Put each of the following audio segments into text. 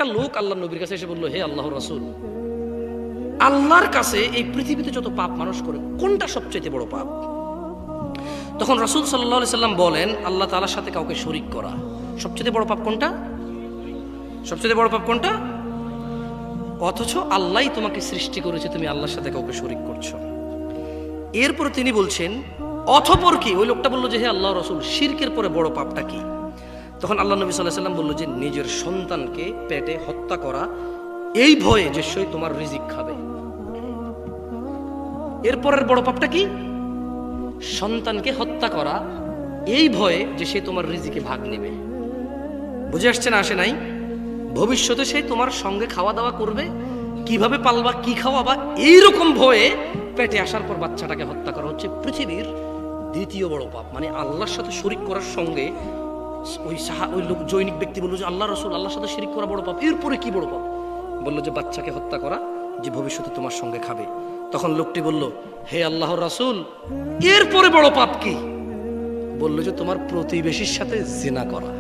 একটা লোক আল্লাহ নবীর কাছে এসে বলল, হে আল্লাহর রাসূল, আল্লাহর কাছে এই পৃথিবীতে যত পাপ মানুষ করে কোনটা সবচেয়ে বড় পাপ? তখন রাসূল সাল্লাল্লাহু আলাইহি সাল্লাম বলেন, আল্লাহ তাআলার সাথে কাউকে শরীক করা। সবচেয়ে বড় পাপ কোনটা? সবচেয়ে বড় পাপ কোনটা? অথচ আল্লাহই তোমাকে সৃষ্টি করেছে, তুমি আল্লাহর সাথে কাউকে শরীক করছো। এরপর তিনি বলছেন, অতঃপর কি? ওই লোকটা বলল যে, হে আল্লাহর রাসূল, শিরকের পরে বড় পাপটা কি? তখন আল্লাহ নবী সাল্লাল্লাহু আলাইহি সাল্লাম বলল যে, নিজের সন্তানকে পেটে হত্যা করা, এই ভয়ে যে সে তোমার রিজিক খাবে। এরপরের বড় পাপটা কি? সন্তানকে হত্যা করা, এই ভয়ে যে সে তোমার রিজিকে ভাগ নেবে। বুঝে আসছে না? আসে নাই? ভবিষ্যতে সে তোমার সঙ্গে খাওয়া দাওয়া করবে, কিভাবে পালবা, কি খাওয়াবা, এইরকম ভয়ে পেটে আসার পর বাচ্চাটাকে হত্যা করা হচ্ছে পৃথিবীর দ্বিতীয় বড় পাপ। মানে আল্লাহর সাথে শরীক করার সঙ্গে ওই লোক জৈনিক ব্যক্তি বলল যে, আল্লাহ রাসূল, আল্লাহর সাথে শরীক করা বড় পাপ, এরপরে কি বড় পাপ? বলল যে, বাচ্চাকে হত্যা করা, যে ভবিষ্যতে তোমার সঙ্গে খাবে। তখন লোকটি বলল, হে আল্লাহর রাসূল, এরপরে বড় পাপ কি? বলল যে, তোমার প্রতিবেশীর সাথে জিনা করা।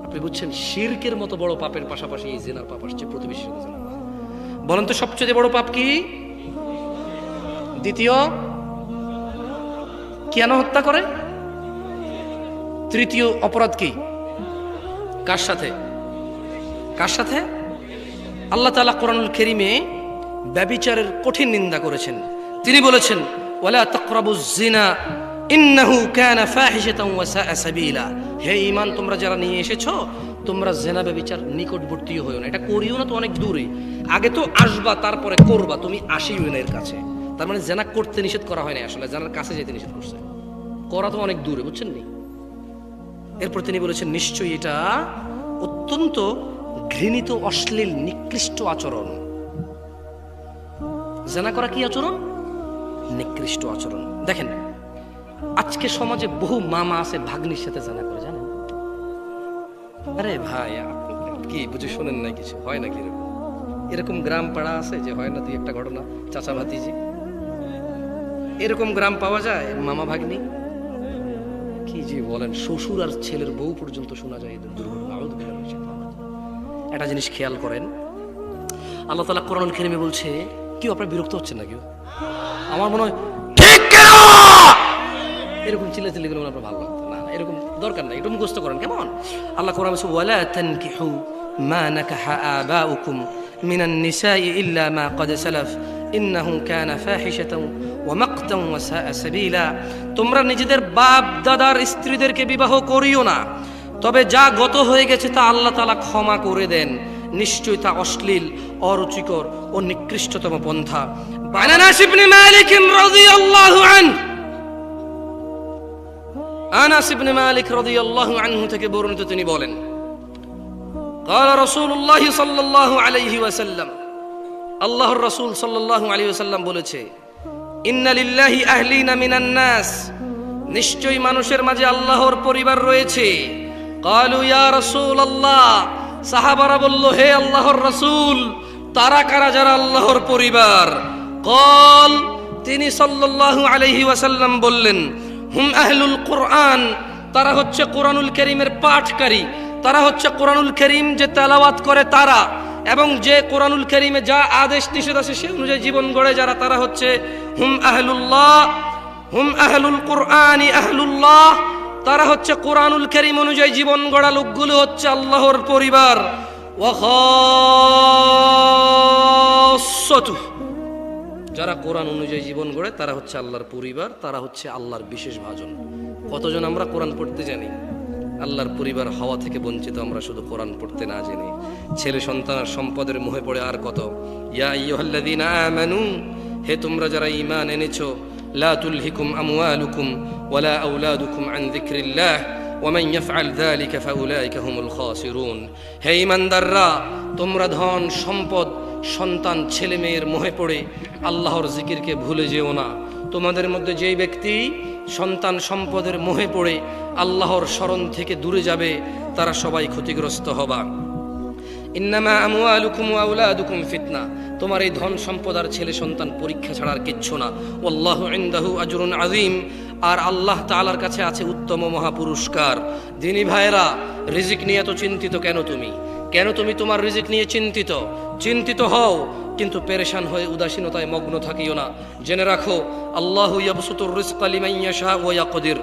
আপনি বুঝছেন, শিরকের মতো বড় পাপের পাশাপাশি এই জিনার পাপ আসছে, প্রতিবেশীর সাথে জিনা করা। বলেন তো সবচেয়ে বড় পাপ কি? দ্বিতীয়, কেন হত্যা করে? তৃতীয় অপরাধ কি? কার সাথে? কার সাথে? আল্লাহ তাআলা কোরআনুল কারীমে ব্যভিচারের কঠিন নিন্দা করেছেন। তিনি বলেছেন, ওয়ালা তাকরাবুজ জিনা ইন্নাহু কানা ফাহিশাতান ওয়া সাআ সাবিলা। হে ঈমান তোমরা যারা নিয়ে এসেছো, তোমরা জিনা ব্যভিচার নিকটবর্তী হইও না। এটা করিও না তো অনেক দূরে, আগে তো আসবা তারপরে করবা, তুমি আসিও না এর কাছে। তার মানে জিনা করতে নিষেধ করা হয় না, আসলে জিনার কাছে যেতে নিষেধ করছে, করা তো অনেক দূরে, বুঝছেন নি? এরপর তিনি বলেছেন, নিশ্চয়ই এটা অত্যন্ত ঘৃণিত, অশ্লীল, নিকৃষ্ট আচরণ। জিনা করা কি আচরণ? নিকৃষ্ট আচরণ। দেখেন, আজকে সমাজে বহু মামা আছে ভাগ্নির সাথে জিনা করে, জানেন? আরে ভাই, কি বুঝে শোনেন না কিছু? হয় নাকি এরকম? এরকম গ্রাম পাড়া আছে যে হয় না দুই একটা ঘটনা, চাচা ভাতিজি, এরকম গ্রাম পাওয়া যায়, মামা ভাগ্নি। কি যে বলেন, শ্বশুর আর ছেলের বউ পর্যন্ত শোনা যায় এদের দুর্ঘটনা। একটা জিনিস খেয়াল করেন, আল্লাহ তাআলা কোরআনুল কারীমে বলছে, কেউ আপনার বিরক্ত হচ্ছেন না? কেউ? আমার মনে হয় ঠিক কেন এরকম চিল্লাচিল্লি করে আপনার ভালো লাগতো না, এরকম দরকার নাই, একটু মুখস্থ করেন কেমন? আল্লাহ কোরআন বলছে, ওয়ালা তানকিহু মা নাকাহা আবাউকুম মিনান নিসাই ইল্লা মা ক্বাদ সালাফ ইন্নাহু কানা ফাহিশাতান ওয়া মাকতান ওয়া সাআ সাবিলা। তোমরা নিজেদের বাপ দাদার স্ত্রীদেরকে বিবাহ করিও না, তবে যা গত হয়ে গেছে তা আল্লাহ তাআলা ক্ষমা করে দেন, নিশ্চয়ই তা অশ্লীল, অরুচিকর ও নিকৃষ্টতম পন্থা। আনাস ইবনে মালিক রাদিয়াল্লাহু আনহু, আনাস ইবনে মালিক রাদিয়াল্লাহু আনহু থেকে বর্ণিত, তিনি বলেন, قال رسول الله صلى الله عليه وسلم, আল্লাহর রাসূল সাল্লাল্লাহু আলাইহি ওয়াসাল্লাম বলেছে, ইন্না লিল্লাহি আহলিনা মিনান নাস, নিশ্চয়ই মানুষের মাঝে আল্লাহর পরিবার রয়েছে। ক্বালু ইয়া রাসূলুল্লাহ, সাহাবারা বলল, হে আল্লাহর রাসূল, তারা কারা যারা আল্লাহর পরিবার? ক্বাল, তিনি সাল্লাল্লাহু আলাইহি ওয়াসাল্লাম বললেন, হুম আহলুল কুরআন, তারা হচ্ছে কোরআনুল কারীমের পাঠকারী, তারা হচ্ছে কোরআনুল কারীম যে তেলাওয়াত করে তারা, এবং যে কোরআনুল কারীমে যা আদেশ নিষেধ আছে সে অনুযায়ী জীবন গড়ে যারা, তারা হচ্ছে হুম আহলুল্লাহ, হুম আহলুল কুরআনি আহলুল্লাহ, তারা হচ্ছে কোরআনুল কারীম অনুযায়ী জীবন গড়া লোকগুলো হচ্ছে আল্লাহর পরিবার। ওয়া খাসসাতু, যারা কোরআন অনুযায়ী জীবন গড়ে তারা হচ্ছে আল্লাহর পরিবার, তারা হচ্ছে আল্লাহর বিশেষ ভাজন। কতজন আমরা কোরআন পড়তে জানি, আল্লাহর পরিবার হওয়া থেকে বঞ্চিত আমরা শুধু কোরআন পড়তে না জেনে। ছেলে সন্তান আর সম্পদের মোহে পড়ে আর কত। ইয়া আইয়ুহাল্লাযীনা আমানু, হে তোমরা যারা ঈমান এনেছো, লা তুলহিকুম আমওয়ালুকুম ওয়ালা আওলাদুকুম আন যিকরিল্লাহ ওয়া মান ইয়াফআল যালিকা ফাউলাইকা হুমুল খাসিরুন। হে ঈমানদাররা, তোমরা ধন সম্পদ, সন্তান, ছেলে মেয়ের মোহে পড়ে আল্লাহর জিকিরকে ভুলে যেও না। তোমাদের মধ্যে যেই ব্যক্তি সন্তান সম্পদের মোহে পড়ে আল্লাহর স্মরণ থেকে দূরে যাবে, তারা সবাই ক্ষতিগ্রস্ত হবা। ইন্নামা আমওয়ালুকুম ওয়া আওলাদুকুম ফিতনা, তোমার এই ধন সম্পদ আর ছেলে সন্তান পরীক্ষা ছাড়া আর কিচ্ছু না। ওয়াল্লাহু ইনদাহু আজরুন আযীম, আর আল্লাহ তাআলার কাছে আছে উত্তম মহাপুরস্কার। দিনী ভাইরা, রিজিক নিয়ে এত চিন্তিত কেন তুমি? কেন তুমি তোমার রিজিক নিয়ে চিন্তিত? চিন্তিত হও, কিন্তু পেরেশান হয়ে উদাসীনতায় মগ্ন থাকিও না। জেনে রাখো, আল্লাহু ইয়াবসুতুর রিজকা লিমান ইয়াশা ওয়া ইয়াকদির।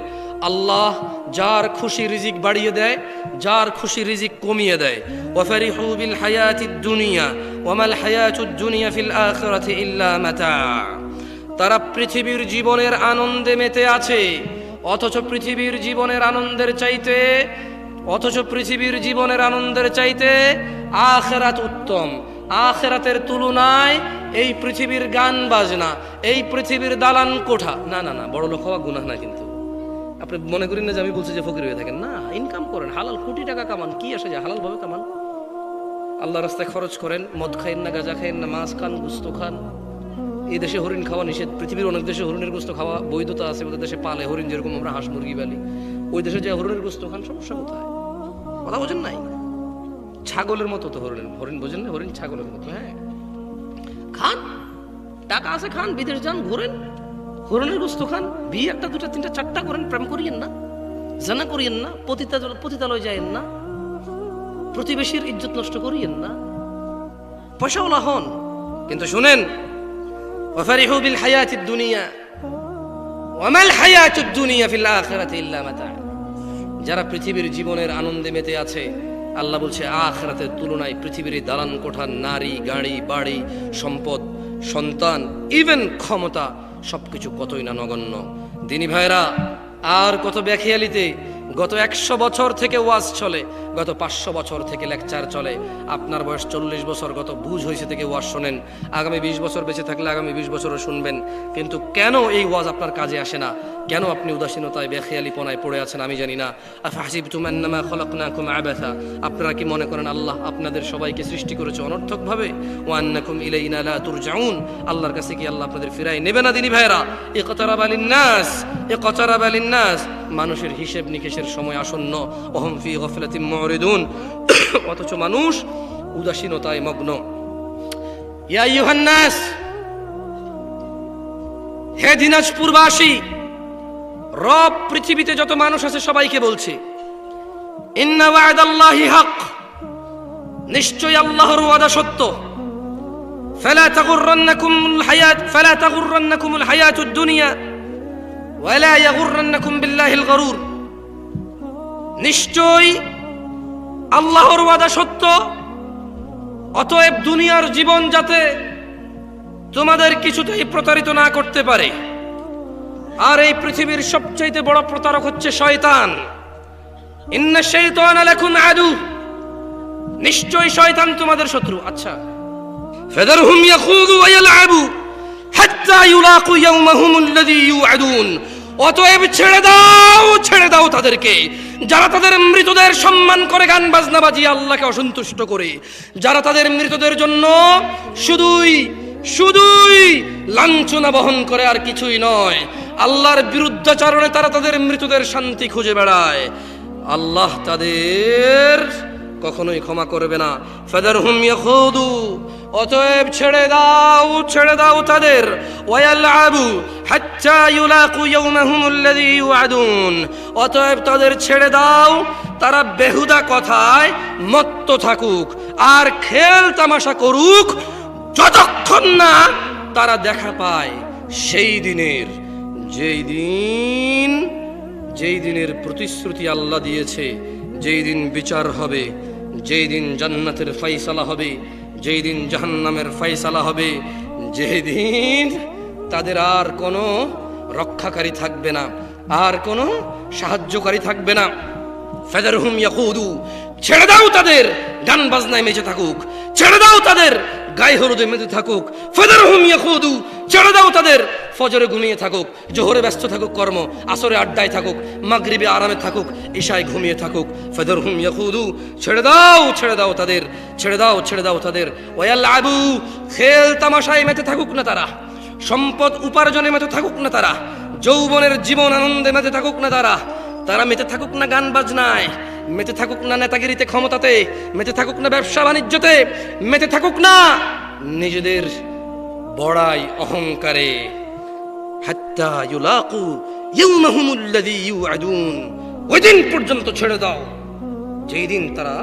আল্লাহ যার খুশি রিজিক বাড়িয়ে দেয়, যার খুশি রিজিক কমিয়ে দেয়। ওয়া ফারিহু বিল হায়াতিদ দুনিয়া ওয়া মাল হায়াতুদ দুনিয়া ফিল আখিরাতি ইল্লা মাতা। তারা পৃথিবীর জীবনের আনন্দে মেতে আছে, অথচ পৃথিবীর জীবনের আনন্দের চাইতে আখিরাত উত্তম। আখিরাতের তুলনায় এই পৃথিবীর গান বাজনা, এই পৃথিবীর দালান কোঠা, না না না, বড় লোক হওয়া গুনাহ না। কিন্তু আপনি মনে করেন না যে আমি বলছি যে ফকির হয়ে থাকেন, না, ইনকাম করেন, হালাল কোটি টাকা কামান, কি আসে যায়, হালাল ভাবে কামান, আল্লাহ রাস্তায় খরচ করেন, মদ খাইন না, গাঁজা খাইন না, মাছ খান, গোস্ত খান। এই দেশে হরিণ খাওয়া নিষেধ, পৃথিবীর অনেক দেশে হরিণের গোস্ত খাওয়া বৈধতা আছে, ওদের দেশে পালে হরিণ, যেরকম আমরা হাঁস মুরগি পালি, ওই দেশে যে হরিণের গোস্ত খান, সমস্যা কোথায়? কথা বোঝেন নাই? ছাগলের মতো তো হরিণ বোঝেন না? হরিণ ছাগলের মতো, হ্যাঁ, খান, টাকা আছে খান, বিদেশ যান, ঘোরেন, হরিণের গোস্ত খান, বিয়ে একটা দুটা তিনটা চারটা করেন, প্রেম করিয়েন না, জানা করিয়েন না, পতিতালয় যাইয়েন না, প্রতিবেশীর ইজ্জত নষ্ট করিয়েন না, পয়সাওয়ালা হন। কিন্তু শুনেন, ওয়াফারিহু বিল হায়াতিদ দুনিয়া ওয়া মাল হায়াতুদ দুনিয়া ফিল আখিরাতি ইল্লা মাতা। যারা পৃথিবীর জীবনের আনন্দে মেতে আছে, আল্লাহ বলছে আখিরাতের তুলনায় পৃথিবীর দালান কোঠা, নারী, গাড়ি, বাড়ি, সম্পদ, সন্তান, ইভেন ক্ষমতা, সবকিছু কতই না নগণ্য। দিনী ভাইরা, আর কত ব্যাখিয়ালিতে গত 100 বছর থেকে ওয়াজ চলে, গত 500 বছর থেকে লেকচার চলে। আপনার বয়স 40 বছর, গত বুঝ হয়েছে থেকে ওয়াজ শোনেন, আগামী 20 বছর বেঁচে থাকলে আগামী 20 বছরও শুনবেন। কিন্তু কেন এই ওয়াজ আপনার কাজে আসে না? কেন আপনি উদাসীনতায় বেখেয়ালিপনায় পড়ে আছেন? আমি জানি না। আফাহসিবতুম আন্নামা খলাকনাকুম আবাসা। আপনারা কি মনে করেন আল্লাহ আপনাদের সবাইকে সৃষ্টি করেছে অনর্থকভাবে? ওয়া আন্নাকুম ইলাইনা লা তুরজাউন। আল্লাহর কাছে কি আল্লাহ আপনাদের ফিরাই নেবে না? দিনী ভাইরা, ইকতারাবা লিন্নাস, মানুষের হিসেব নিকেশের সময় আসন্ন। ওহুম ফি গফলাতিন মুরিদুন, অথচ মানুষ উদাসীনতায় মগ্ন। ইয়া আইয়ুহান নাস, হে দিনাজপুরবাসী, রব পৃথিবীতে যত মানুষ আছে সবাইকে বলছে, ইন্না ওয়া'দাল্লাহি হক, নিশ্চয় আল্লাহর ওয়াদা সত্য। ফালা তাগুররান্নাকুমুল হায়াতুদ দুনিয়া ওয়ালা ইয়াগুররান্নাকুম বিল্লাহিল গরুর। নিশ্চয় আল্লাহর ওয়াদা সত্য, অতএব দুনিয়ার জীবন যাতে তোমাদের কিছুতেই প্রতারিত না করতে পারে। আর এই পৃথিবীর সবচেয়ে বড় প্রতারক হচ্ছে শয়তান। ইন্না শাইতানা লাকুম আদু, নিশ্চয় শয়তান তোমাদের শত্রু। আচ্ছা, ফাদারহুম ইয়াখুযু ওয়া ইয়ালআবু হাত্তা ইউলাকু ইয়াওমাহুমুল্লাযী ইউআদুন। অতএব ছেড়ে দাও তাদেরকে, যারা তাদের মৃতদের সম্মান করে, গান বাজনা বাজিয়ে আল্লাহকে অসন্তুষ্ট করে, যারা তাদের মৃতদের জন্য শুধুই লাঞ্ছনা বহন করে আর কিছুই নয়। আল্লাহর বিরুদ্ধাচরণে তারা তাদের মৃতদের শান্তি খুঁজে বেড়ায়। আল্লাহ তাদের কখনোই ক্ষমা করবে না। ফাদারহুম ইয়াখুদু, অতএব ছেড়ে দাও তাদের, ওয়ায়ালআবু হাত্তা ইউলাকু ইয়াওমাহুমুল্লাযী ইউআদুন। অতএব তাদের ছেড়ে দাও, তারা বেহুদা কথায় মত্ত থাকুক আর খেল তামাশা করুক, যতক্ষণ না তারা দেখা পায় সেই দিনের, যেই দিনের প্রতিশ্রুতি আল্লাহ দিয়েছে, যেই দিন বিচার হবে, যেই দিন জান্নাতের ফয়সালা হবে, যেই দিন জাহান্নামের ফয়সালা হবে, যেই দিন তাদের আর কোনো রক্ষাকারী থাকবে না, আর কোনো সাহায্যকারী থাকবে না। ফাদারহুম ইয়াকুদু, ছেড়ে দাও তাদের, গান বাজনায় মেতে থাকুক, ছেড়ে দাও তাদের, গায়ে হলুদে মেতে থাকুক। ফাদারহুম ইয়াকুদু, ছেড়ে দাও তাদের, ফজরে ঘুমিয়ে থাকুক, জোহরে ব্যস্ত থাকুক কর্ম, আসরে আড্ডায় থাকুক, মাগরিবে আরামে থাকুক, ঈশায় ঘুমিয়ে থাকুক। ফাদারহুম ইয়াকুদু, ছেড়ে দাও তাদের, ওয়ায়ালআবু, খেল তামাশায় মেতে থাকুক না তারা, সম্পদ উপার্জনে মেতে থাকুক না তারা, যৌবনের জীবন আনন্দে মেতে থাকুক না তারা মেতে থাকুক না গান বাজনায়, মেতে থাকুক না নেতাগিরিতে, ক্ষমতাতে, মেতে থাকুক না ব্যবসা বাণিজ্যতে, মেতে থাকুক না নিজেদের বড়াই অহংকারে। হাত্তা ইউলাকু ইয়াওমাহুমুল্লাযী ইউআদুন, ওই দিন পর্যন্ত ছেড়ে দাও যেই দিন তারা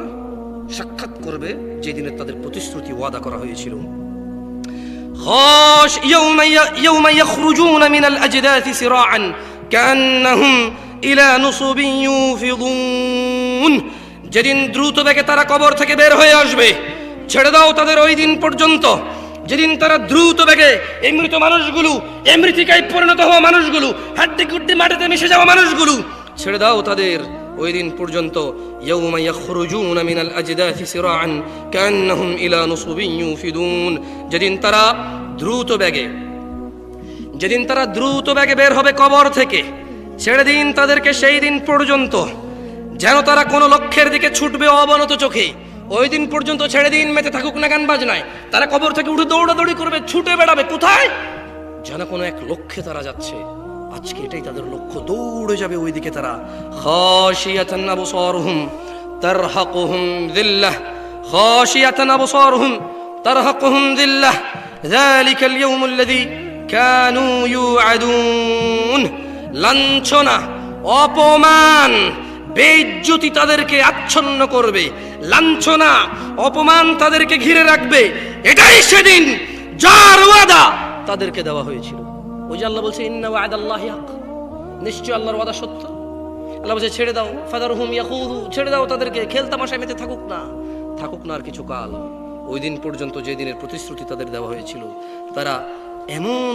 সাক্ষাৎ করবে, যেই দিনে তাদের প্রতিশ্রুতি ওয়াদা করা হয়েছিল। খাশ ইয়াওমা ইয়াখরুজুনা মিনাল আজদাথি সিরাআন কান্নাহুম ইলা নুসুবিন ইউফিদুন, যেদিন দ্রুত বেগে তারা কবর থেকে বের হয়ে আসবে, ছেড়ে দাও তাদের ওই দিন পর্যন্ত, যেদিন তারা দ্রুত বেগে এই মৃত মানুষগুলো, এই মৃত্তিকায় পরিণত হওয়া মানুষগুলো, হাড্ডি গুড্ডি মাটিতে মিশে যাওয়া মানুষগুলো, ছেড়ে দাও তাদের ওই দিন পর্যন্ত। ইয়াওমা ইয়াখরুজুনা মিনাল আজদাথি সিরাআন কান্নাহুম ইলা নুসুবিন ইউফিদুন, যেদিন তারা দ্রুত বেগে বের হবে কবর থেকে, ছেড়ে দিন তাদেরকে সেই দিন পর্যন্ত যেন তারা কোনো লক্ষ্যের দিকে ছুটবে অবনত চোখে। ওই দিন পর্যন্ত ছেড়ে দিন, মেতে থাকুক না গান বাজনায়, তারা কবর থেকে উঠে দৌড়াদৌড়ি করবে, ছুটে বেড়াবে কোথায়, যেন কোনো এক লক্ষ্যে তারা যাচ্ছে। আজকে এটাই তাদের লক্ষ্য, দৌড়ে যাবে ওই দিকে তারা। খাশিয়াতান আবসারুহুম তারহাকুহুম যিল্লাহ, খাশিয়াতান আবসারুহুম তারহাকুহুম যিল্লাহ, যালিকাল ইয়াউমুল্লাযী কানু ইউআদুন। লাঞ্ছনা, অপমান, বেইজ্জতি তাদেরকে আচ্ছন্ন করবে, লাঞ্ছনা অপমান তাদেরকে ঘিরে রাখবে। এটাই সেদিন যার ওয়াদা তাদেরকে দেওয়া হয়েছিল। ওই যে আল্লাহ বলছে ইন্না ওয়াদাল্লাহি হক, নিশ্চয় আল্লাহর ওয়াদা সত্য। আল্লাহ বলছে ছেড়ে দাও, ফাদারহুম ইয়াখুদু, ছেড়ে দাও তাদেরকে, খেলতামাশায় মেতে থাকুক না আর কিছু কাল। ওই দিন পর্যন্ত যে দিনের প্রতিশ্রুতি তাদের দেওয়া হয়েছিল, তারা এমন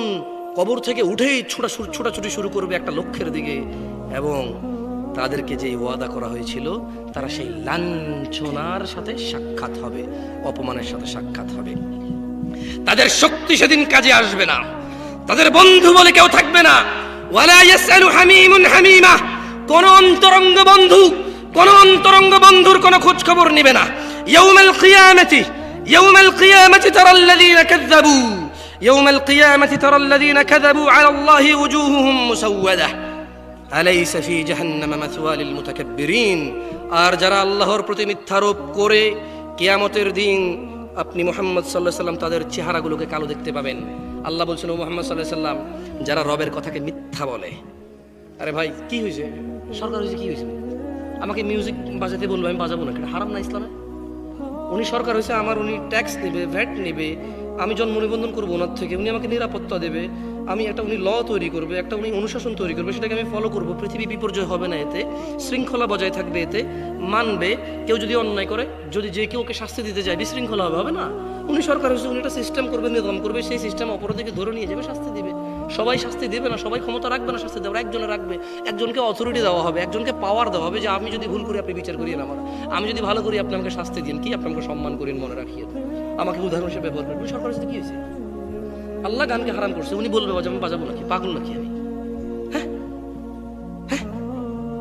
কবর থেকে উঠেই ছোটাছুটি শুরু করবে একটা লক্ষ্যের দিকে, এবং তাদেরকে যে ওয়াদা করা হয়েছিল তারা সেই লাঞ্ছনার সাথে সাক্ষাৎ হবে, অপমানের সাথে সাক্ষাৎ হবে। তাদের শক্তি সেদিন কাজে আসবে না, তাদের বন্ধু বলে কেউ থাকবে না। ওয়ালা ইয়াসআলু হামিমুন হামিমা, কোন অন্তরঙ্গ বন্ধুর কোন খোঁজ খবর নেবে না। ইয়াউমাল কিয়ামাতি তারাল্লাযীনা কাযাবু আলাল্লাহি ওয়ুজুহুহুম মুসাওয়াদাহ আলাইসা ফি জাহান্নামা মাসওয়া লিল মুতাকাব্বিরিন। আর যারা আল্লাহর প্রতি মিথ্যারোপ করে কিয়ামতের দিন আপনি মুহাম্মদ সাল্লাল্লাহু আলাইহি ওয়াসাল্লাম তাদের চেহারাগুলোকে কালো দেখতে পাবেন। আল্লাহ বলছেন ও মুহাম্মদ সাল্লাল্লাহু আলাইহি ওয়াসাল্লাম, যারা রবের কথাকে মিথ্যা বলে। আরে ভাই কি হয়েছে, সরকার হয়েছে, কি হয়েছে? আমাকে মিউজিক বাজাতে বলবো, আমি বাজাবো না, এটা হারাম না ইসলামে? উনি সরকার হয়েছে আমার, উনি ট্যাক্স নেবে, ভ্যাট নেবে, আমি জন্ম নিবন্ধন করবো ওনার থেকে, উনি আমাকে নিরাপত্তা দেবে, আমি একটা উনি ল তৈরি করবে, একটা উনি অনুশাসন তৈরি করবে, সেটাকে আমি ফলো করবো। পৃথিবী বিপর্যয় হবে না এতে, শৃঙ্খলা বজায় থাকবে এতে, মানবে। কেউ যদি অন্যায় করে, যদি যে কেউ ওকে শাস্তি দিতে যায়, বিশৃঙ্খলা হবে না। উনি সরকার হয়েছে, উনি একটা সিস্টেম করবে, নিয়ম করবে, সেই সিস্টেম অপরাধীকে ধরে নিয়ে যাবে, শাস্তি দিবে। সবাই শাস্তি দেবে না, সবাই ক্ষমতা রাখবে না শাস্তি দেওয়ার, একজনে রাখবে, একজনকে অথরিটি দেওয়া হবে, একজনকে পাওয়ার দেওয়া হবে যে আমি যদি ভুল করি আপনি বিচার করিয়েন আমার, আমি যদি ভালো করি আপনি আমাকে শাস্তি দিন, কি আপনি আমাকে সম্মান করেন, মনে রাখিয়ে আমাকে উদাহরণ হিসেবে ব্যবহার করবেন। সরকার হয়েছে কি হয়েছে? আল্লাহ গানকে হারাম করছে, উনি বলবে আমি বাজাবো নাকি? পাগল নাকি আমি? হ্যাঁ,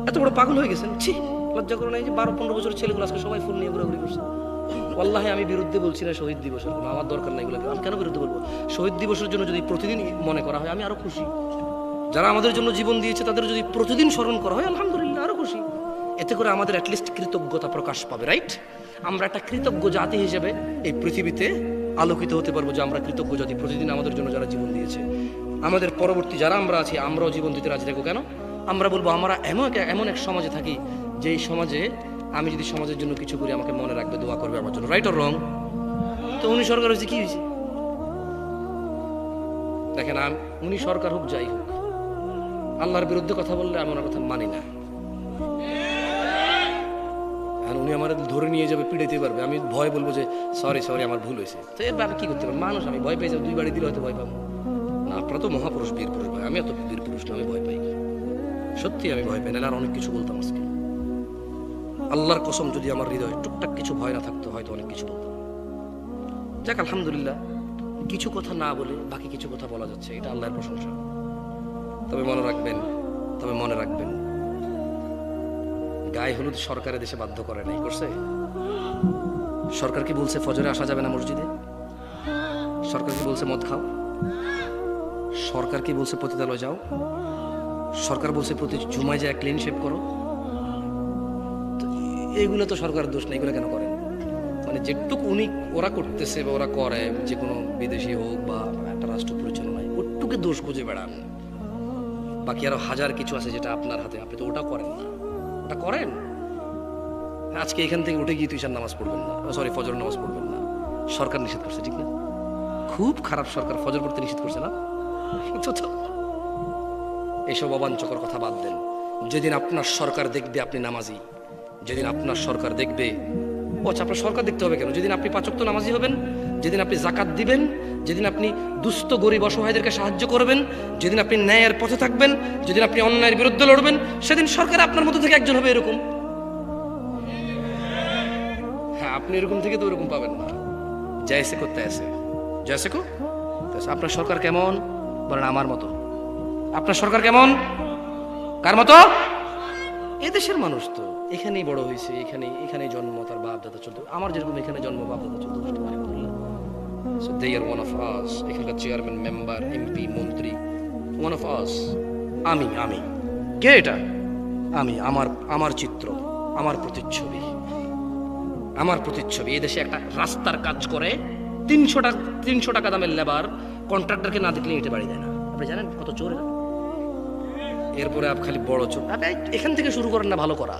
এত বড় পাগল হয়ে গেছেন? ছি, লজ্জা করো না? এই যে 12-15 বছরের ছেলেগুলো আজকে সবাই ফুল নিয়ে ঘোরাঘুরি করছে। ওয়াল্লাহি আমি বিরুদ্ধে বলছি না শহীদ দিবসের, কোনো আমার দরকার নাই এগুলো। আমি কেন বিরুদ্ধে বলবো? শহীদ দিবসের জন্য যদি প্রতিদিন মনে করা হয় আমি আরো খুশি। যারা আমাদের জন্য জীবন দিয়েছে তাদের যদি প্রতিদিন স্মরণ করা হয় আলহামদুলিল্লাহ, আরো খুশি। এতে করে আমাদের অ্যাটলিস্ট কৃতজ্ঞতা প্রকাশ পাবে, রাইট? আমরা একটা কৃতজ্ঞ জাতি হিসেবে এই পৃথিবীতে আলোকিত হতে পারবো যে আমরা কৃতজ্ঞ জাতি, প্রতিদিন আমাদের জন্য যারা জীবন দিয়েছে। আমাদের পরবর্তী যারা আমরা আছি, আমরাও জীবন দিতে রাজি থাকবো। কেন? আমরা বলবো আমরা এমন এক সমাজে থাকি যেই সমাজে আমি যদি সমাজের জন্য কিছু করি আমাকে মনে রাখবে, দোয়া করবে আমার জন্য, রাইট অর রং? তো উনি সরকার হয়েছে, কি হয়েছে? দেখেন, উনি সরকার হোক যাই হোক, আল্লাহর বিরুদ্ধে কথা বললে আমি ওনার কথা মানি না। আর উনি আমার ধরে নিয়ে যাবে, পিড়াইতে পারবে, আমি ভয় বলবো যে সরি আমার ভুল হয়েছে। তো এর আমি কি করতে পারবো? মানুষ, আমি ভয় পেয়ে যাবো, 2 বাড়ি দিলে হয়তো ভয় পাবো না। আপনারা তো মহাপুরুষ, বীর পুরুষ ভাই, আমি এত বীর পুরুষ না, আমি ভয় পাই, সত্যি আমি ভয় পাই না। আর অনেক কিছু বলতাম আজকে, আল্লাহর কসম, যদি আমার হৃদয়ে টুকটাক কিছু ভয় না থাকতো হয়তো অনেক কিছু বলতাম। যাক আলহামদুলিল্লাহ, কিছু কথা না বলে বাকি কিছু কথা বলা যাচ্ছে, এটা আল্লাহর প্রশংসা। তবে মনে রাখবেন গায়ে হলুদ সরকারের দেশে বাধ্য করে নাই, করছে? সরকার কি বলছে ফজরে আসা যাবে না মসজিদে? সরকার কি বলছে মদ খাও? সরকার কি বলছে পতিতালয় যাও? সরকার বলছে প্রতি জুমায় যায় ক্লিন শেভ করো? এইগুলো তো সরকারের দোষ নেই, এগুলো কেন করেন? মানে যেটুকু ওরা করতেছে বা ওরা করে, যে কোনো বিদেশি হোক বা একটা রাষ্ট্র পরিচালনায়, ওটুকে দোষ খুঁজে বেড়ান। বাকি আরো হাজার কিছু আছে যেটা আপনার হাতে, আপনি তো ওটা করেন না। ওটা করেন। আজকে এখান থেকে উঠে গিয়ে তুই নামাজ পড়বেন না, সরি ফজর নামাজ পড়বেন না, সরকার নিষেধ করছে, ঠিক না? খুব খারাপ সরকার, ফজর পড়তে নিষেধ করছে না? এইসব অবাঞ্চকর কথা বাদ দেন। যেদিন আপনার সরকার দেখবে আপনি নামাজি, যেদিন আপনার সরকার দেখবে, আচ্ছা আপনার সরকার দেখতে হবে কেন? যেদিন আপনি 5 ওয়াক্ত নামাজি হবেন, যেদিন আপনি যাকাত দিবেন, যেদিন আপনি দুস্থ গরিব অসহায়দেরকে সাহায্য করবেন, যেদিন আপনি ন্যায়ের পথে থাকবেন, যেদিন আপনি অন্যায়ের বিরুদ্ধে লড়বেন, সেদিন সরকার আপনার মধ্যে থেকে একজন হবে এরকম। হ্যাঁ, আপনি এরকম থেকে তো এরকম পাবেন না। জয়সে করতে আসে, জয়সে কো। আপনার সরকার কেমন বলেন? আমার মতো। আপনার সরকার কেমন? কার মতো? এদেশের মানুষ তো এখানেই বড় হয়েছে, এখানেই জন্ম, তার বাপ দাদা চলতো, আমার যেরকম এখানে জন্ম, বাপ দাদা চলতো। So they are one of us. এখানকার চেয়ারম্যান, মেম্বার, এমপি, মন্ত্রী, one of us. আমি কে? এটা আমি, আমার চিত্র, আমার প্রতিচ্ছবি, আমার প্রতিচ্ছবি। এই দেশে একটা রাস্তার কাজ করে 300 টাকা দামের লেবার কন্ট্রাক্টরকে না দেখলে ইটে বাড়ি দেয় না। আপনি জানেন কত চোর? এরপরে আপ খালি বড় চোর। আপনি এখান থেকে শুরু করেন না ভালো করা।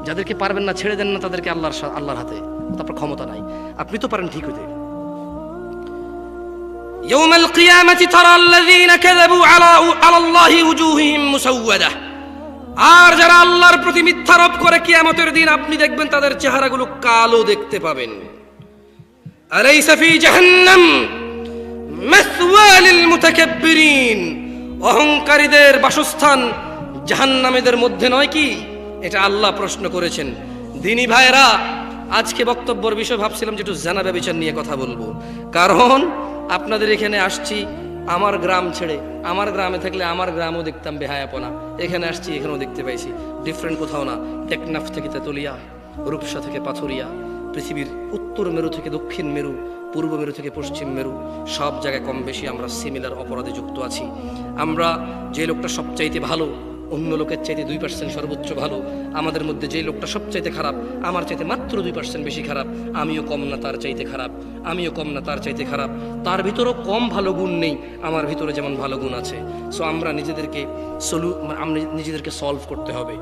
যাদেরকে পারবেন না ছেড়ে দেন না তাদেরকে আল্লাহর হাতে, তারপর ক্ষমতা নাই। আপনি তো পারেন ঠিক হইতে। يوم القيامة ترى الذين كذبوا على الله وجوههم مسودة। আর যারা আল্লাহর প্রতি মিথ্যারোপ করে কিয়ামতের দিন আপনি দেখবেন তাদের চেহারাগুলো কালো দেখতে পাবেন। আলাইসা ফি জাহান্নাম মাসওয়া লিল মুতাকাব্বিরিন। অহংকারীদের বাসস্থান জাহান্নামীদের মধ্যে নয় কি? এটা আল্লাহ প্রশ্ন করেছেন। দিনী ভাইরা, আজকে বক্তব্যের বিষয় ভাবছিলাম যে একটু জানা ব্যভিচার নিয়ে কথা বলবো, কারণ আপনাদের এখানে আসছি আমার গ্রাম ছেড়ে। আমার গ্রামে থাকলে আমার গ্রামও দেখতাম বেহায়াপনা, এখানে আসছি এখানেও দেখতে পাইছি ডিফারেন্ট কোথাও না। টেকনাফ থেকে তেতুলিয়া, রূপসা থেকে পাথুরিয়া, পৃথিবীর উত্তর মেরু থেকে দক্ষিণ মেরু, পূর্ব মেরু থেকে পশ্চিম মেরু, সব জায়গায় কম বেশি আমরা সিমিলার অপরাধে যুক্ত আছি। আমরা যে লোকটা সবচাইতে ভালো অন্য লোকের চাইতে 2% সর্বোচ্চ ভালো, আমাদের মধ্যে যে লোকটা সবচাইতে খারাপ আমার চাইতে মাত্র 2% বেশি খারাপ, আমিও কম না তার চাইতে খারাপ, আমিও কম না তার চাইতে খারাপ। তার ভিতরেও কম ভালো গুণ নেই, আমার ভিতরে যেমন ভালো গুণ আছে। সো আমরা নিজেদেরকে সলভ করতে হবে,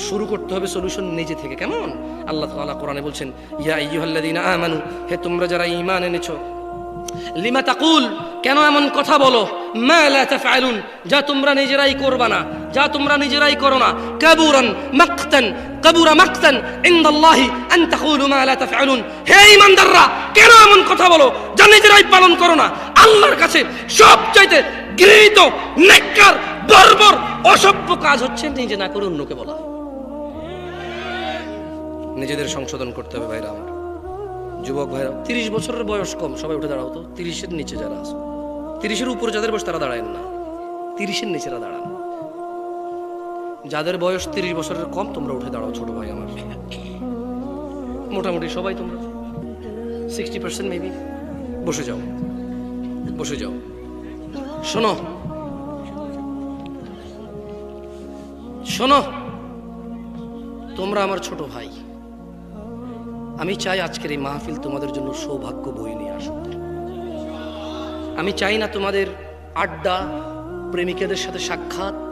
শুরু করতে হবে সলিউশন নিজে থেকে। কেমন? আল্লাহ তাআলা কোরআনে বলছেন, ইয়া আইয়ুহাল্লাযীনা আমানু, হে তোমরা যারা ঈমান এনেছো, লিমা তাকুল, কেন এমন কথা বলো, মা লা তাফআলুন, যা তোমরা নিজেরাই করবা না, যা তোমরা নিজেরাই করো না। কাবুরা মাকতান ইনদাল্লাহি আন তাকুলু মা লা তাফআলুন। হে ঈমানদাররা, কেন এমন কথা বলো যা নিজেরাই পালন করো না? আল্লাহর কাছে সবচাইতে ঘৃণিত, নেককার, বর্বর, অসভ্য কাজ হচ্ছে নিজে না করে অন্যকে বলা। নিজেদের সংশোধন করতে হবে ভাইরা আমার, যুবক ভাইরা। 30 বছরের বয়স কম সবাই উঠে দাঁড়াও তো। 30-এর নিচে যারা আছে, 30-এর উপরে যাদের বয়স তারা দাঁড়ায় না, 30-এর নিচেরা দাঁড়ান। যাদের বয়স 30 বছরের কম তোমরা উঠে দাঁড়াও ছোট ভাই আমার। মোটামুটি সবাই তোমরা 60% মেবি বসে যাও, বসে যাও। শোনো শোনো, তোমরা আমার ছোট ভাই। আমি চাই আজকের এই মাহফিল তোমাদের জন্য সৌভাগ্য বয়ে নিয়ে আসুক। আমি চাই না তোমাদের আড্ডা, প্রেমিকাদের সাথে সাক্ষাৎ,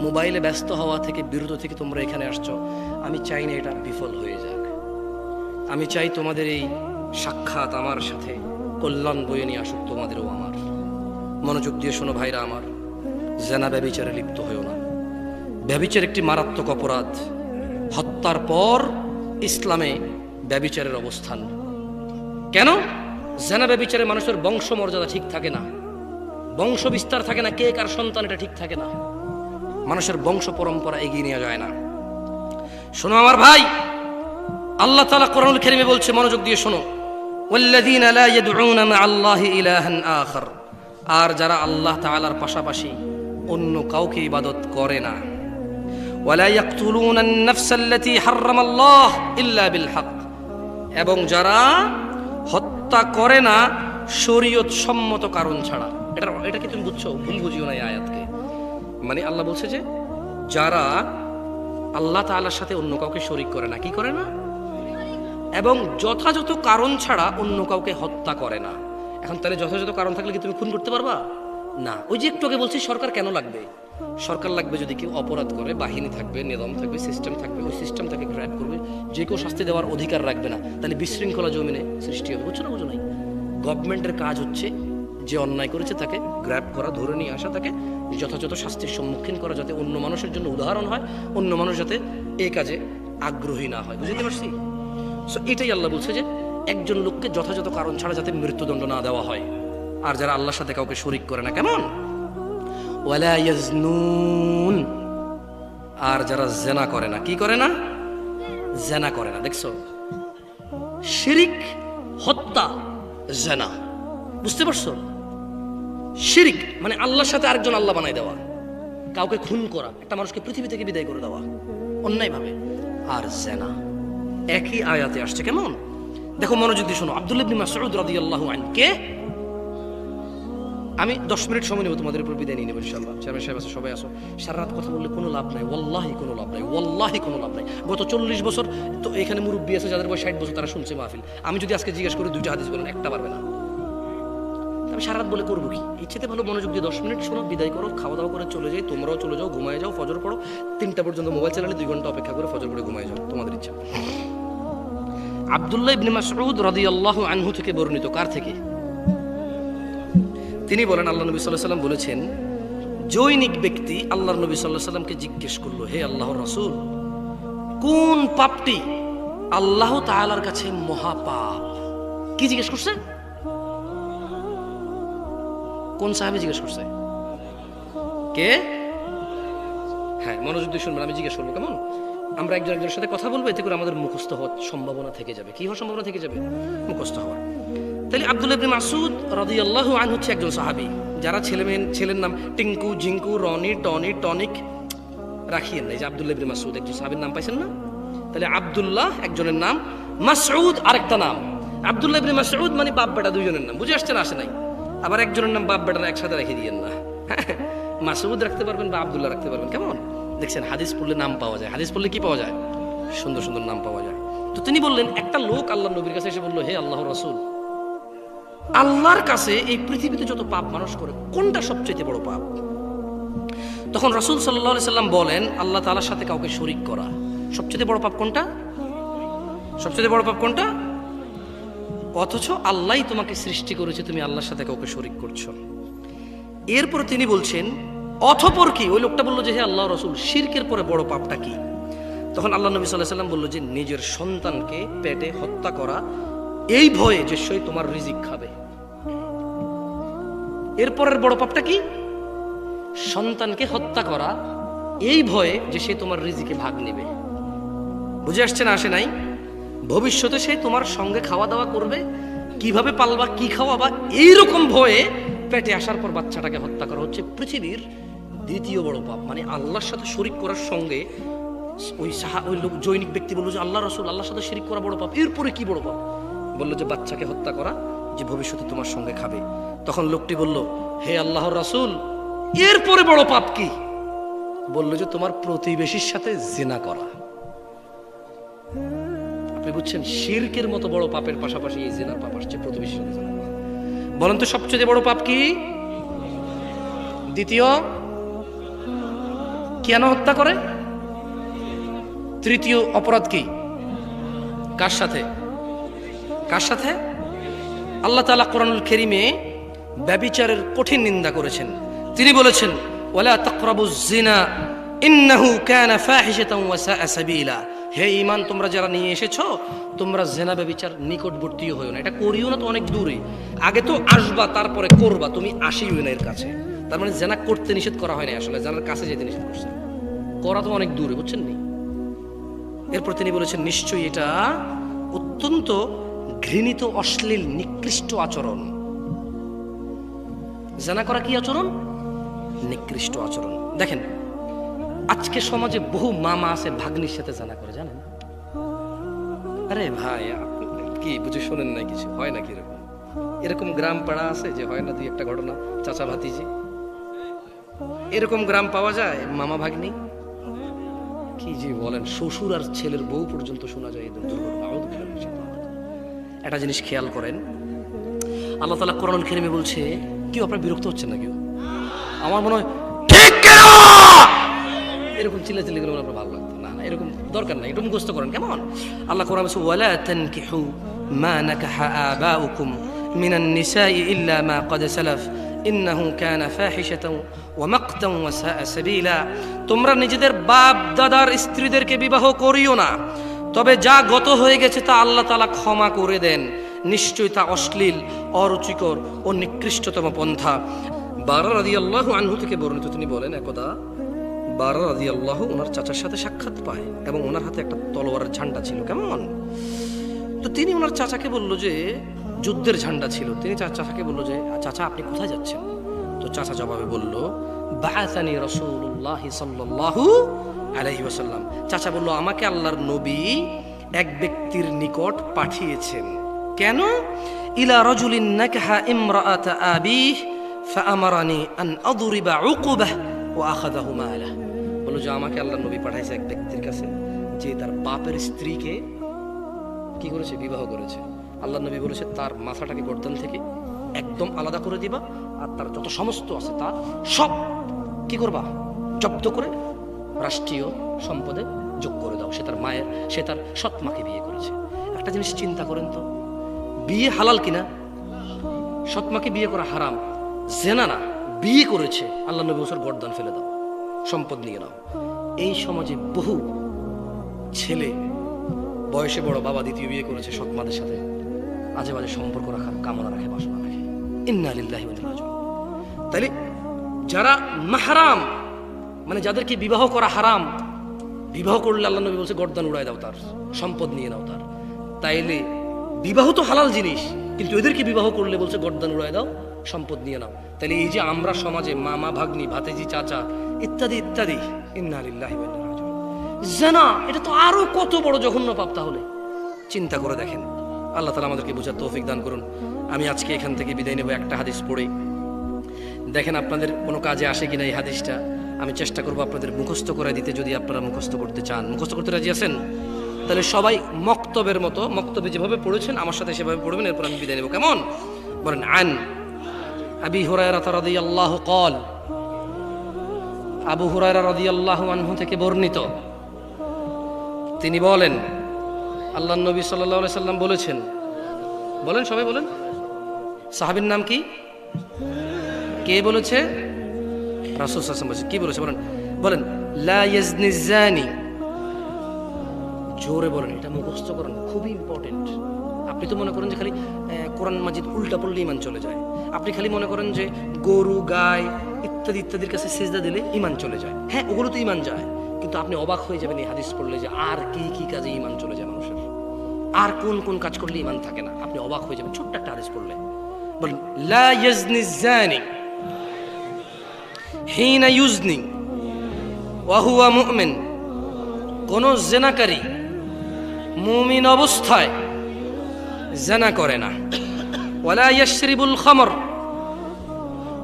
মোবাইলে ব্যস্ত হওয়া থেকে বিরত থেকে তোমরা এখানে আসছো, আমি চাই না এটা বিফল হয়ে যাক। আমি চাই তোমাদের এই সাক্ষাৎ আমার সাথে কল্যাণ বয়ে নিয়ে আসুক তোমাদেরও আমার। মনোযোগ দিয়ে শোনো ভাইরা আমার, জেনা ব্যভিচারে লিপ্ত হয়েও না। ব্যভিচার একটি মারাত্মক অপরাধ। হত্যার পর ইসলামে ব্যভিচারের অবস্থান। কেন? জেনা ব্যভিচারে মানুষের বংশ মর্যাদা ঠিক থাকে না, বংশ বিস্তার থাকে না, কে কার সন্তান এটা ঠিক থাকে না, মানুষের বংশ পরম্পরা এগিয়ে নেওয়া যায় না। শোনো আমার ভাই, আল্লাহ তাআলা কোরআনুল কারীমে বলছে, মনোযোগ দিয়ে শোনো, ওয়াল্লাযীনা লা ইয়াদউনা মা'আল্লাহি ইলাহান আখার, আর যারা আল্লাহ তাআলার পাশাপাশি অন্য কাউকে ইবাদত করে না। ওয়ালা ইয়াকতুলুনা আন-নাফসাল্লাতী হারামাল্লাহ ইল্লা বিল হক, এবং যারা হত্যা করে না শরীয়ত সম্মত কারণ ছাড়া। এটা কি তুমি বুঝছো? ভুল বুঝিও না এই আয়াতকে। মানে আল্লাহ বলছে যে যারা আল্লাহ তাআলার সাথে অন্য কাউকে শরীক করে না, কি করে না, এবং যথাযথ কারণ ছাড়া অন্য কাউকে হত্যা করে না। এখন তাহলে যথাযথ কারণ থাকলে কি তুমি খুন করতে পারবা? না। ওই যে একটু আগে বলছি সরকার কেন লাগবে, সরকার লাগবে, যদি কেউ অপরাধ করে বাহিনী থাকবে, নিয়ম থাকবে, সিস্টেম থাকবে, ওই সিস্টেম তাকে গ্র্যাব করবে, যে কেউ শাস্তি দেওয়ার অধিকার রাখবে না, তাহলে বিশৃঙ্খলা জমিনে সৃষ্টি হবে। বুঝছো না? বুঝো নাই? গভর্নমেন্টের কাজ হচ্ছে যে অন্যায় করেছে তাকে গ্র্যাব করা, ধরে নিয়ে আসা, তাকে যথাযথ শাস্তির সম্মুখীন করা, যাতে অন্য মানুষের জন্য উদাহরণ হয়, অন্য মানুষ যাতে এই কাজে আগ্রহী না হয়। বুঝতে পারছি? সো এটাই আল্লাহ বলছে যে একজন লোককে যথাযথ কারণ ছাড়া যাতে মৃত্যুদণ্ড না দেওয়া হয়। আর যারা আল্লাহর সাথে কাউকে শরীক করে না, কেমন? ওয়ালা ইয়াজনুন, আর যারা জেনা করে না। কি করে না? জেনা করে না। দেখছো, শিরিক, হত্যা, জেনা। বুঝতে পারছো? শিরিক মানে আল্লাহর সাথে আরেকজন আল্লাহ বানাই দেওয়া, কাউকে খুন করা, একটা মানুষকে পৃথিবী থেকে বিদায় করে দেওয়া অন্যায় ভাবে। আর জেনা একই আয়াতে আসছে। কেমন? দেখো, মনোযোগ দিয়ে শোনো। আব্দুল্লাহ ইবনে মাসউদ রাদিয়াল্লাহু আনহু কে? আমি 10 মিনিট সময় নেব, তোমাদের উপর বিদায় নিয়ে নেব ইনশাআল্লাহ। চেয়ারম্যান সাহেব আছে, সবাই আসো। সারা রাত কথা বললে কোনো লাভ নাই, ওয়াল্লাহি কোনো লাভ নাই, ওয়াল্লাহি কোনো লাভ নাই। গত 40 বছর তো এখানে মুরব্বী আছে যাদের বয়স 60 বছর, তারা শুনছে মাহফিল। আমি যদি আজকে জিজ্ঞেস করি 2টা হাদিস বলেন, একটা পারবে না। আমি সারা রাত বলে করবো কি? ইচ্ছেতে ভালো মনোযোগ দিয়ে 10 মিনিট শোনো, বিদায় করো, খাওয়া দাওয়া করে চলে যাই। তোমরাও চলে যাও, ঘুমায় যাও, ফজর পড়ো। 3টা পর্যন্ত মোবাইল চালালে 2 ঘন্টা অপেক্ষা করে ফজর পড়ে ঘুমায় যাও, তোমাদের ইচ্ছা। আব্দুল্লাহ ইবনে মাসউদ রাদিয়াল্লাহু আনহু থেকে বর্ণিত। কার থেকে? তিনি বলেন, আল্লাহ নবী সাল্লাল্লাহু আলাইহি ওয়াসাল্লাম বলেছেন, জৈনিক ব্যক্তি আল্লাহর নবী সাল্লাল্লাহু আলাইহি ওয়াসাল্লামকে জিজ্ঞেস করলো, হে আল্লাহর রাসূল, কোন পাপটি আল্লাহ তাআলার কাছে মহাপাপ? কি জিজ্ঞেস করছে? কোন সাহাবী জিজ্ঞেস করছে? কে? হ্যাঁ, মনোযোগ দিয়ে শুনবেন, আমি জিজ্ঞেস করবো। কেমন? আমরা একজন একজনের সাথে কথা বলবো, এতে করে আমাদের মুখস্থ হওয়ার সম্ভাবনা থেকে যাবে। কি হওয়ার সম্ভাবনা থেকে যাবে? মুখস্থ হওয়ার। তাহলে আব্দুল্লাহ ইবনে মাসউদ রাদিয়াল্লাহু আনহু হচ্ছে একজন সাহাবী, যারা ছেলের নাম টিঙ্কু, জিঙ্কু, রনি, টনি, টনিক রাখিয়েন না। এই যে আব্দুল্লাহ ইবনে মাসউদ, একজন সাহাবীর নাম পাইছেন না? তাহলে আব্দুল্লাহ একজনের নাম, মাসউদ আরেকটা নাম। আব্দুল্লাহ ইবনে মাসউদ মানে বাপ বেটা দুইজনের নাম। বুঝে আসছে না? আসে নাই? আবার একজনের নাম বাপ বেটা একসাথে রেখে দিয়েন না। মাসউদ রাখতে পারবেন বা আব্দুল্লাহ রাখতে পারবেন। কেমন? দেখছেন, হাদিস পড়লে নাম পাওয়া যায়। হাদিস পড়লে কি পাওয়া যায়? সুন্দর সুন্দর নাম পাওয়া যায়। তো তিনি বললেন, একটা লোক আল্লাহর নবীর কাছে এসে বলল, হে আল্লাহর রাসূল, আল্লাহর কাছে এই পৃথিবীতে যত পাপ মানুষ করে, কোনটা সবচেয়ে বড় পাপ? তখন রাসূল সাল্লাল্লাহু আলাইহি সাল্লাম বলেন, আল্লাহ তাআলার সাথে কাউকে শরীক করা। সবচেয়ে বড় পাপ কোনটা? সবচেয়ে বড় পাপ কোনটা? অথচ আল্লাহই তোমাকে সৃষ্টি করেছে, তুমি আল্লাহর সাথে কাউকে শরীক করছো। এরপর তিনি বলছেন, অতঃপর কি? ওই লোকটা বলল যে, হে আল্লাহর রাসূল, শিরকের পরে বড় পাপটা কি? তখন আল্লাহ নবী সাল্লাল্লাহু আলাইহি সাল্লাম বলল যে, নিজের সন্তানকে পেটে হত্যা করা, এই ভয়ে যে সে তোমার রিজিক খাবে। এরপরের বড় পাপটা কি? সন্তানকে হত্যা করা, এই ভয়ে যে সে তোমার রিজিকে ভাগ নেবে। বুঝে আসছে না? আসে নাই? ভবিষ্যতে সে তোমার সঙ্গে খাওয়া দাওয়া করবে, কিভাবে পালবা, কি খাওয়াবা, এইরকম ভয়ে পেটে আসার পর বাচ্চাটাকে হত্যা করা হচ্ছে পৃথিবীর দ্বিতীয় বড় পাপ। মানে আল্লাহর সাথে শরীক করার সঙ্গে ওই লোক জৈনিক ব্যক্তি বলল যে, আল্লাহ রাসূল, আল্লাহর সাথে শরীক করা বড় পাপ, এরপরে কি বড় পাপ? বলল যে, বাচ্চাকে হত্যা করা, যে ভবিষ্যতে তোমার সঙ্গে খাবে। তখন লোকটি বলল, হে আল্লাহর রাসূল, এরপরে বড় পাপ কি? বলল যে, তোমার প্রতিবেশীর সাথে জিনা করা। আপনি বুঝছেন, শিরকের মতো বড় পাপের পাশাপাশি এই জিনার পাপ আসছে, প্রতিবেশীর সাথে জিনা করা। বলেন তো সবচেয়ে বড় পাপ কি? দ্বিতীয়, কেন হত্যা করে? তৃতীয় অপরাধ কি? কার সাথে? কার সাথে? আল্লাহ তাআলা কোরআনুল কারীমে ব্যভিচারের কঠিন নিন্দা করেছেন। তিনি বলেছেন, ওয়ালা তাকরাবুজ জিনা ইন্নাহু কানা ফাহিশাতান ওয়া সাআ সাবিলা। হে ঈমান, তোমরা যারা নিয়ে এসেছো, তোমরা জিনা ব্যভিচার নিকটবর্তী হইও না। এটা করিও না তো অনেক দূরে, আগে তো আসবা তারপরে করবা, তুমি আসিও না এর কাছে। তার মানে জিনা করতে নিষেধ করা হয় না, আসলে জিনার কাছে যেতে নিষেধ করছে, করা তো অনেক দূরে। বুঝছেন নি? এরপর তিনি বলেছেন, নিশ্চয়ই এটা অত্যন্ত ঘৃণিত, অশ্লীল, নিকৃষ্ট আচরণ। জিনা করা কি আচরণ? নিকৃষ্ট আচরণ। দেখেন, আজকে সমাজে বহু মামা আছে ভাগ্নির সাথে জিনা করে, জানেন? আরে ভাই, কি বুঝে শোনেন না কিছু? হয় না? কিরকম এরকম গ্রাম পাড়া আছে যে হয় না? দুই একটা ঘটনা, চাচা ভাতিজি, এরকম গ্রাম পাওয়া যায়। মামা ভাগ্নি, কি যে বলেন, শ্বশুর আর ছেলের বউ পর্যন্ত শোনা যায় এই দুর্ঘটনা। একটা জিনিস খেয়াল করেন, আল্লাহ তাআলা কোরআনুল কারীমে বলছে, কেউ আপনারা বিরক্ত হচ্ছেন না? কেউ? আমার মনে হয় ঠিক কেন এরকম চিল্লাচিল্লি করে আপনার ভালো লাগতো না, না এরকম দরকার নাই, এটা মুখস্থ করেন কেমন। আল্লাহ কোরআনে বলেছে ওয়ালা তানকিহু মা নাকাহা আবাউকুম মিনান নিসাই ইল্লা মা ক্বাদ সালাফ ইন্নাহু কানা ফাহিশাতাও ওয়া মাকতাও ওয়া সাআ সাবিলা। তোমরা নিজেদের বাপ দাদার স্ত্রীদেরকে বিবাহ করিও না, তবে যা গত হয়ে গেছে তা আল্লাহ তাআলা ক্ষমা করে দেন, নিশ্চয়ই তা অশ্লীল, অরুচিকর ও নিকৃষ্টতম পন্থা। বারা রাদিয়াল্লাহু আনহু থেকে বর্ণিত, তিনি বলেন একদা বারা রাদিয়াল্লাহু ওনার চাচার সাথে সাক্ষাৎ পায় এবং ওনার হাতে একটা তলোয়ারের ঝান্ডা ছিল কেমন। তো তিনি ওনার চাচাকে বলল যে, যুদ্ধের ঝান্ডা ছিল, তিনি চাচাকে বলল যে চাচা আপনি কোথায় যাচ্ছেন? তো চাচা জবাবে বলল বাআসানি রাসূলুল্লাহ সাল্লাল্লাহু আলাইহি ওয়াসাল্লাম। চাচা বলল আমাকে আল্লাহর নবী এক ব্যক্তির নিকট পাঠিয়েছেন। কেন? ইলা রাজুলিন নাকাহা ইমরাআতা আবিহ ফাআমারানি আন আদরিবা উকুবাহ ওয়া আখাযাহু মালাহ। বলল যে আমাকে আল্লাহর নবী পাঠাইছে এক ব্যক্তির কাছে যে তার বাপের স্ত্রীকে কি করেছে? বিবাহ করেছে। আল্লাহর নবী বলেছে তার মাথাটাকে গর্দান থেকে একদম আলাদা করে দিবা, আর তার যত সমস্ত আছে তা সব কি করবা? জব্দ করে রাষ্ট্রীয় সম্পদে যোগ করে দাও। সে তার মায়ের, সে তার সৎ মাকে বিয়ে করেছে। একটা জিনিস চিন্তা করেন তো, বিয়ে হালাল কিনা? সৎ মাকে বিয়ে করা হারাম, জেনা না, বিয়ে করেছে। আল্লাহ নবী বছর গর্দান ফেলে দাও, সম্পদ নিয়ে নাও। এই সমাজে বহু ছেলে বয়সে বড়, বাবা দ্বিতীয় বিয়ে করেছে সৎ মাদের সাথে, আজে বাজে সম্পর্ক রাখার কামনা রাখে, বাসনা রাখে। ইন্না লিল্লাহি ওয়া ইন্না ইলাইহি রাজিউন। তাহলে যারা মাহরাম, মানে যাদেরকে বিবাহ করা হারাম, বিবাহ করলে আল্লাহ নবী বলছে গর্দান উড়ায় দাও, তার সম্পদ নিয়ে নাও তার। তাইলে বিবাহ তো হালাল জিনিস, কিন্তু এদেরকে বিবাহ করলে বলছে গর্দান উড়ায় দাও, সম্পদ নিয়ে নাও। তাহলে এই যে আমরা সমাজে মামা ভাগ্নি ভাতিজি চাচা ইত্যাদি ইত্যাদি, ইন্না লিল্লাহি ওয়া ইন্না ইলাইহি রাজিউন, জানা এটা তো আরো কত বড় জঘন্য পাপ। তাহলে চিন্তা করে দেখেন। আল্লাহ তাআলা আমাদেরকে বোঝার তৌফিক দান করুন। আমি আজকে এখান থেকে বিদায় নেব একটা হাদিস পড়ে। দেখেন আপনাদের কোনো কাজে আসে কিনা এই হাদিসটা। আমি চেষ্টা করবো আপনাদের মুখস্থ করে দিতে, যদি আপনারা মুখস্থ করতে চান। মুখস্থ করতে রাজি আছেন? তাহলে সবাই মক্তবের মতো, মক্তবে যেভাবে পড়েছেন আমার সাথে সেভাবে পড়বেন, এরপর আমি বিদায় নেব কেমন? বলেন আন আবি হুরায়রা রাদিয়াল্লাহু ক্বাল, আবু হুরায়রা রাদিয়াল্লাহু আনহু থেকে বর্ণিত, তিনি বলেন আল্লাহর নবী সাল্লাল্লাহু আলাইহি সাল্লাম বলেছেন। বলেন সবাই বলেন। সাহাবীর নাম কি? কে বলেছে? রাসূল সাল্লাল্লাহু আলাইহি ওয়াসাল্লাম বলেছে। কি বলেছে বলেন? বলেন লা ইয়াজনি জানি। জোরে বলেন, এটা মুখস্থ করেন, খুবই ইম্পর্টেন্ট। আপনি তো মনে করেন যে খালি কোরআন মাজিদ উল্টা পড়লে ইমান চলে যায়। আপনি খালি মনে করেন যে গরু গায় ইত্যাদি ইত্যাদির কাছে সিজদা দিলে ইমান চলে যায়। হ্যাঁ, ওগুলো তো ইমান যায়, কিন্তু আপনি অবাক হয়ে যাবেন এই হাদিস পড়লে যে আর কি কি কাজে ইমান চলে যায় মানুষের, আর কোন কোন কাজ করলে ইমান থাকে না। আপনি অবাক হয়ে যাবেন ছোট্ট একটা হাদিস পড়লে। বলেন লা ইয়াজনি জানি হিনা ইউজনি ওয়া হুয়া মুমিন। কোন জেনাকারী মুমিন অবস্থায় জেনা করে না। ওয়ালা ইয়াশরিবুল খামর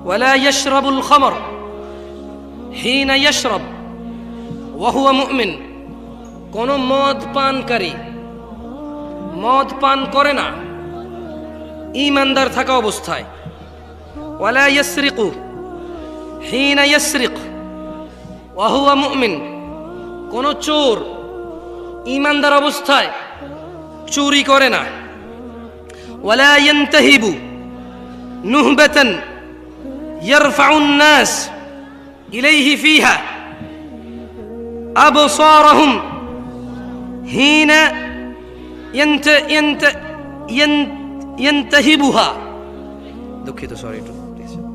ওয়ালা ইয়াশরাবুল খামর হিনা ইয়াশরাব ওয়া হুয়া মুমিন। কোন মদ পানকারী মদ পান করে না ঈমানদার থাকা অবস্থায়। ওয়ালা ইয়াসরিকু হিনা ইয়াসরিক ওয়া হুয়া মুমিন। কোন চোর ঈমানদার অবস্থায় চুরি করে না। ওয়ালা ইয়ানতাহিবু নুহবাতান ইয়ারফাউন নাস ইলাইহি ফিহা আবসারহুম হিনা ينتهبها দুঃখিত, সরি একটু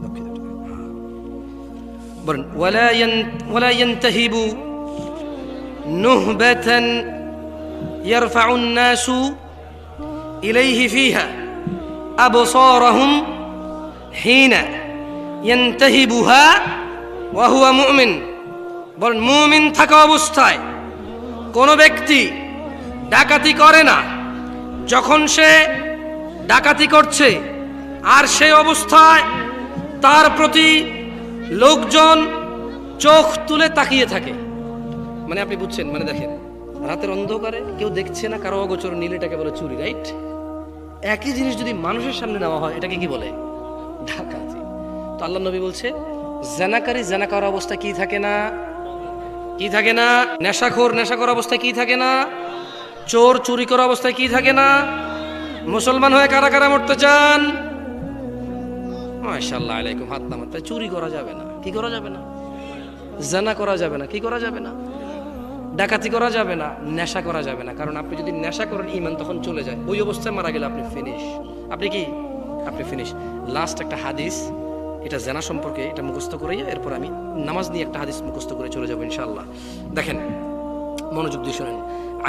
দুঃখিত। বলেন ولا ينتهب نهبة يرفع الناس إليه فيها أبصارهم حين ينتهبها وهو مؤمن। বলেন মুমিন থাকা অবস্থায় কোন ব্যক্তি ডাকাতি করে না। যখন সে ডাকাতি করছে আর সেই অবস্থায় তার প্রতি লোকজন চোখ তুলে তাকিয়ে থাকে, মানে আপনি বুঝছেন, মানে দেখেন রাতের অন্ধকারে কেউ দেখছে না, কারো অগোচর নীল, এটাকে বলে চুরি, রাইট? একই জিনিস যদি মানুষের সামনে নেওয়া হয় এটাকে কি বলে? ডাকাতি। তো আল্লাহ নবী বলছে জানাকারী জানা করার অবস্থা কি থাকে না? কি থাকে না? নেশাখোর অবস্থায় কি থাকে না? চোর চুরি করা অবস্থায় কি থাকে না? মুসলমান হয়ে কারা কারা মরতে চান? মাশাআল্লাহ আলাইকুম, হাত নামান। তাই চুরি করা যাবে না, কি করা যাবে না? জানা করা যাবে না, কি করা যাবে না? ডাকাতি করা যাবে না, নেশা করা যাবে না। কারণ আপনি যদি নেশা করেন ঈমান তখন চলে যায়, ওই অবস্থায় মারা গেলে আপনি ফিনিশ। আপনি কি? আপনি ফিনিশ। লাস্ট একটা হাদিস, এটা জেনা সম্পর্কে, এটা মুখস্থ করে এরপর আমি নামাজ নিয়ে একটা হাদিস মুখস্থ করে চলে যাবো ইনশাআল্লাহ। দেখেন, মনোযোগ দিয়ে শুনেন।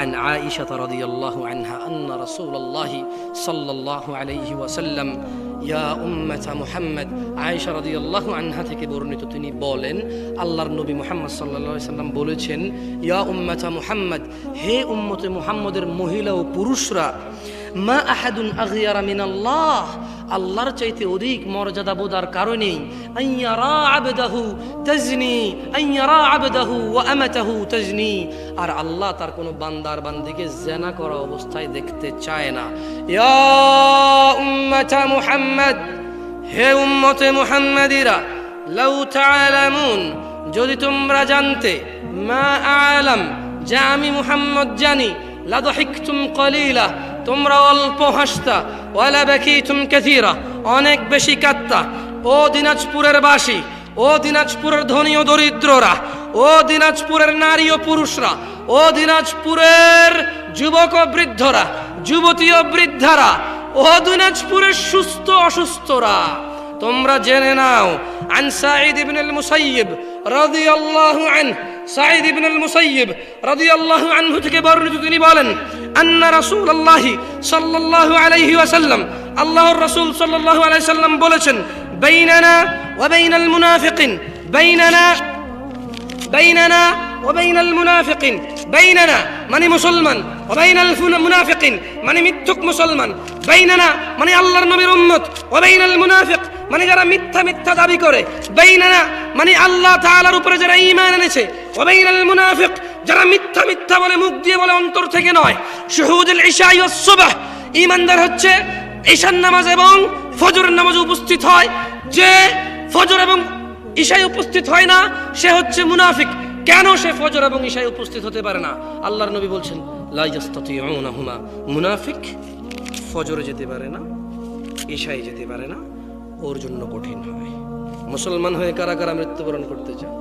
عن عائشة رضي الله عنها أن رسول الله صلى الله عليه وسلم يا أمة محمد عائشة رضي الله عنها থেকে বর্ণিত, তিনি বলেন আল্লাহর নবী মুহাম্মদ সাল্লাল্লাহু আলাইহি সাল্লাম বলেছেন, ইয়া উম্মাতা মুহাম্মদ, হে উম্মতে মুহাম্মদের মহিলা ও পুরুষরা, মা আহাদুন আগিয়ারা মিনাল্লাহ, আল্লাহর চাইতে অধিক মর্যাদা বোধার কারণেই আইয়ারা আবদাহু তাজনি, আইয়ারা আবদাহু ওয়া আমাতাহু তাজনি, আর আল্লাহ তার কোনো বান্দার বান্দিকে জিনা করা অবস্থায় দেখতে চায় না। ইয়া উম্মাতা মুহাম্মদ, হে উম্মতে মুহাম্মাদিরা, লাউ তাআলামুন, যদি তোমরা জানতে, মা আ'লাম, যা আমি মুহাম্মদ জানি, লাদহিকতুম কলিলা, তোমরা অল্প হাসতা, ওয়ালা বাকিতুম কাসীরা, অনেক বেশি কাঁদতা। ও দিনাজপুরের বাসী, ও দিনাজপুরের ধনী ও দরিদ্ররা, ও দিনাজপুরের নারী ও পুরুষরা, ও দিনাজপুরের যুবক ও বৃদ্ধরা, যুবতী ও বৃদ্ধারা, ও দিনাজপুরের সুস্থ অসুস্থরা, তোমরা জেনে নাও। আন সাঈদ ইবনে আল মুসাইয়্যিব রাদিয়াল্লাহু আনহু, সাঈদ ইবনে আল মুসাইয়্যিব রাদিয়াল্লাহু আনহু থেকে বর্ণিত, তিনি বলেন, আন্না রাসূলুল্লাহ সাল্লাল্লাহু আলাইহি ওয়াসাল্লাম, আল্লাহর রাসূল সাল্লাল্লাহু আলাইহি সাল্লাম বলেছেন, বাইনানা ওয়া বাইনাল মুনাফিকিন, বাইনানা ওয়া বাইনাল মুনাফিকিন, বাইনানা মানে মুসলমান, ওয়া বাইনাল মুনাফিকিন মানে মিথ্যুক মুসলমান, বাইনানা মানে আল্লাহর নবীর উম্মত, ওয়া বাইনাল মুনাফিক মানে যারা মিথ্যা দাবি করে, বাইনানা মানে আল্লাহ তাআলার উপরে যারা ঈমান এনেছে, ওয়া বাইনাল মুনাফিক যারা মিথ্যা বলে, মুখ দিয়ে বলে, অন্তর থেকে নয়। শুহুদুল ইশা ওয়াস সুবহ, ঈমানদার হচ্ছে ঈশার নামাজ এবং ফজরের নামাজে উপস্থিত হয়। যে ফজর এবং ঈশায় উপস্থিত হয় না, সে হচ্ছে মুনাফিক। কেন সে ফজর এবং ঈশায় উপস্থিত হতে পারে না? আল্লাহর নবী বলছেন, লা ইয়াস্তাতিউনাহুমা, মুনাফিক ফজরে যেতে পারে না, ঈশায় যেতে পারে না, ওর জন্য কঠিন হয়। মুসলমান হয়ে কারা কারা মৃত্যুবরণ করতে চায়?